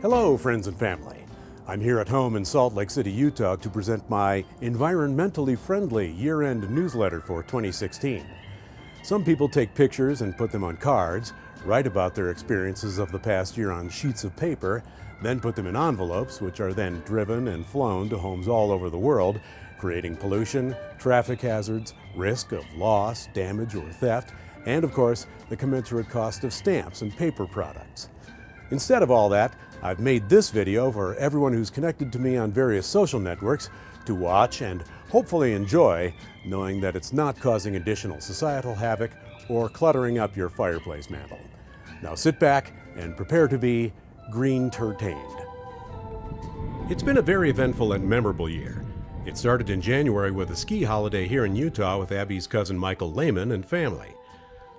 Hello, friends and family. I'm here at home in Salt Lake City, Utah to present my environmentally friendly year-end newsletter for 2016. Some people take pictures and put them on cards, write about their experiences of the past year on sheets of paper, then put them in envelopes, which are then driven and flown to homes all over the world, creating pollution, traffic hazards, risk of loss, damage, or theft, and of course, the commensurate cost of stamps and paper products. Instead of all that, I've made this video for everyone who's connected to me on various social networks to watch and hopefully enjoy, knowing that it's not causing additional societal havoc or cluttering up your fireplace mantle. Now sit back and prepare to be green-tertained. It's been a very eventful and memorable year. It started in January with a ski holiday here in Utah with Abby's cousin Michael Lehman and family.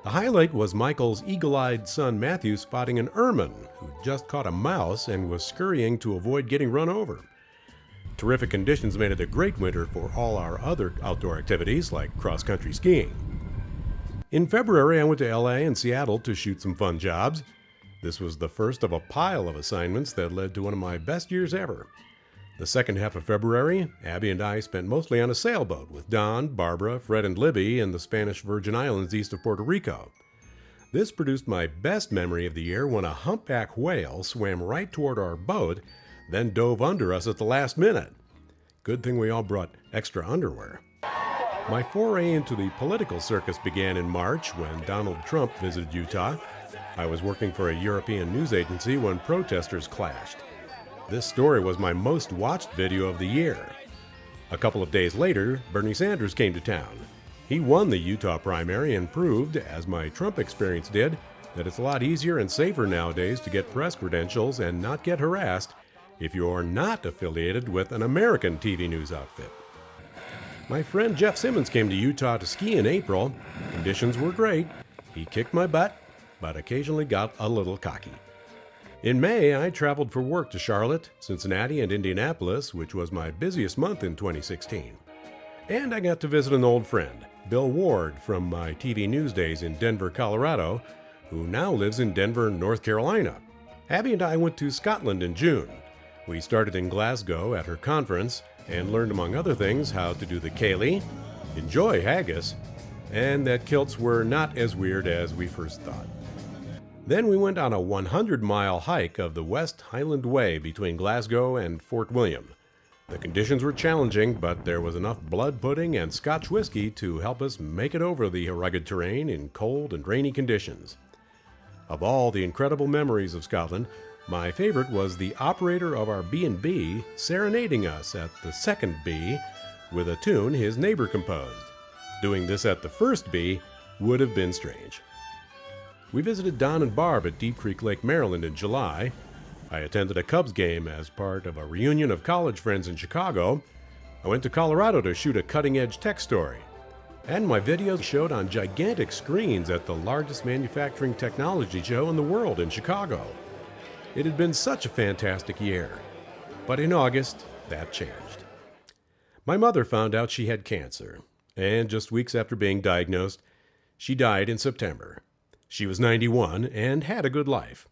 The highlight was Michael's eagle-eyed son Matthew spotting an ermine who just caught a mouse and was scurrying to avoid getting run over. Terrific conditions made it a great winter for all our other outdoor activities like cross-country skiing. In February, I went to LA and Seattle to shoot some fun jobs. This was the first of a pile of assignments that led to one of my best years ever. The second half of February, Abby and I spent mostly on a sailboat with Don, Barbara, Fred, and Libby in the Spanish Virgin Islands east of Puerto Rico. This produced my best memory of the year when a humpback whale swam right toward our boat, then dove under us at the last minute. Good thing we all brought extra underwear. My foray into the political circus began in March when Donald Trump visited Utah. I was working for a European news agency when protesters clashed. This story was my most watched video of the year. A couple of days later, Bernie Sanders came to town. He won the Utah primary and proved, as my Trump experience did, that it's a lot easier and safer nowadays to get press credentials and not get harassed if you're not affiliated with an American TV news outfit. My friend Jeff Simmons came to Utah to ski in April. Conditions were great. He kicked my butt, but occasionally got a little cocky. In May, I traveled for work to Charlotte, Cincinnati, and Indianapolis, which was my busiest month in 2016. And I got to visit an old friend, Bill Ward, from my TV news days in Denver, Colorado, who now lives in Denver, North Carolina. Abby and I went to Scotland in June. We started in Glasgow at her conference and learned, among other things, how to do the ceilidh, enjoy haggis, and that kilts were not as weird as we first thought. Then we went on a 100-mile hike of the West Highland Way between Glasgow and Fort William. The conditions were challenging, but there was enough blood pudding and Scotch whiskey to help us make it over the rugged terrain in cold and rainy conditions. Of all the incredible memories of Scotland, my favorite was the operator of our B&B serenading us at the second B with a tune his neighbor composed. Doing this at the first B would have been strange. We visited Don and Barb at Deep Creek Lake, Maryland in July. I attended a Cubs game as part of a reunion of college friends in Chicago. I went to Colorado to shoot a cutting-edge tech story. And my videos showed on gigantic screens at the largest manufacturing technology show in the world in Chicago. It had been such a fantastic year. But in August, that changed. My mother found out she had cancer, and just weeks after being diagnosed, she died in September. She was 91 and had a good life.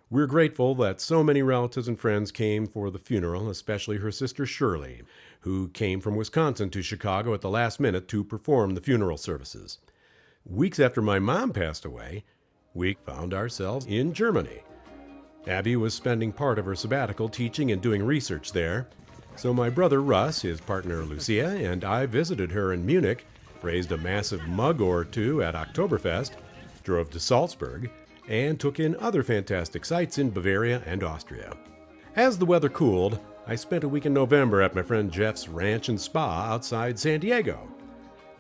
We're grateful that so many relatives and friends came for the funeral, especially her sister Shirley, who came from Wisconsin to Chicago at the last minute to perform the funeral services. Weeks after my mom passed away, we found ourselves in Germany. Abby was spending part of her sabbatical teaching and doing research there, so my brother Russ, his partner Lucia, and I visited her in Munich, raised a massive mug or two at Oktoberfest, drove to Salzburg, and took in other fantastic sights in Bavaria and Austria. As the weather cooled, I spent a week in November at my friend Jeff's ranch and spa outside San Diego.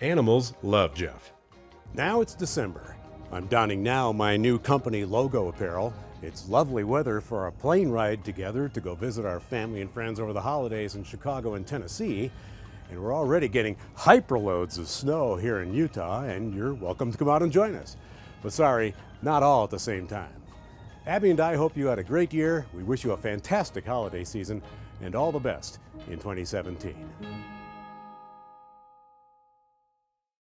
Animals love Jeff. Now it's December. I'm donning now my new company logo apparel. It's lovely weather for a plane ride together to go visit our family and friends over the holidays in Chicago and Tennessee. And we're already getting hyperloads of snow here in Utah, and you're welcome to come out and join us. But sorry, not all at the same time. Abby and I hope you had a great year. We wish you a fantastic holiday season and all the best in 2017.